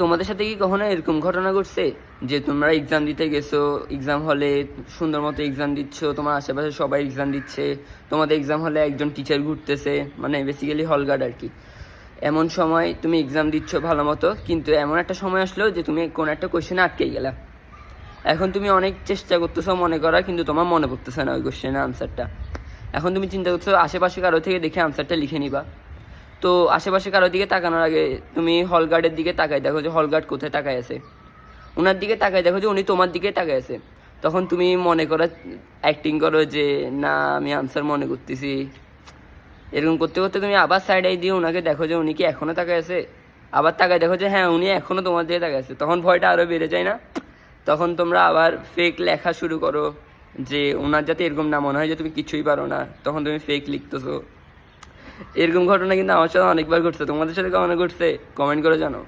তোমাদের সাথে কি কখনো এরকম ঘটনা ঘটছে যে তোমরা এক্সাম দিতে গেছো, এক্সাম হলে সুন্দর মতো এক্সাম দিচ্ছ, তোমার আশেপাশে সবাই এক্সাম দিচ্ছে, তোমাদের এক্সাম হলে একজন টিচার ঘুরতেছে, মানে বেসিক্যালি হল গার্ড আর কি। এমন সময় তুমি এক্সাম দিচ্ছ ভালো মতো, কিন্তু এমন একটা সময় আসলো যে তুমি কোনো একটা কোয়েশ্চেনে আটকে গেলা। এখন তুমি অনেক চেষ্টা করতেছো মনে করার, কিন্তু তোমার মনে পড়তেছে না ওই কোয়েশ্চেনের আনসারটা। এখন তুমি চিন্তা করছো আশেপাশে কারো থেকে দেখে আনসারটা লিখে নিবা। তো আশেপাশে কারোর দিকে তাকানোর আগে তুমি হল গার্ডের দিকে তাকাই দেখো যে হল গার্ড কোথায় তাকায় আছে, ওনার দিকে তাকাই দেখো যে উনি তোমার দিকে তাকায় আছে। তখন তুমি মনে করো, অ্যাক্টিং করো যে না আমি আনসার মনে করতেছি। এরকম করতে করতে তুমি আবার সাইড আই দিয়ে ওনাকে দেখো যে উনি কি এখনো তাকায় আছে, আবার তাকায় দেখো যে হ্যাঁ উনি এখনো তোমার দিকে তাকায় আছে। তখন ভয়টা আরও বেড়ে যায় না? তখন তোমরা আবার ফেক লেখা শুরু করো যে ওনার যাতে এরকম না মনে হয় যে তুমি কিছুই পারো না, তখন তুমি ফেক লিখতেছো। এরকম ঘটনা কিন্তু আমার সাথে অনেকবার ঘটছে। তোমাদের সাথে কখনো ঘটছে? কমেন্ট করে জানো।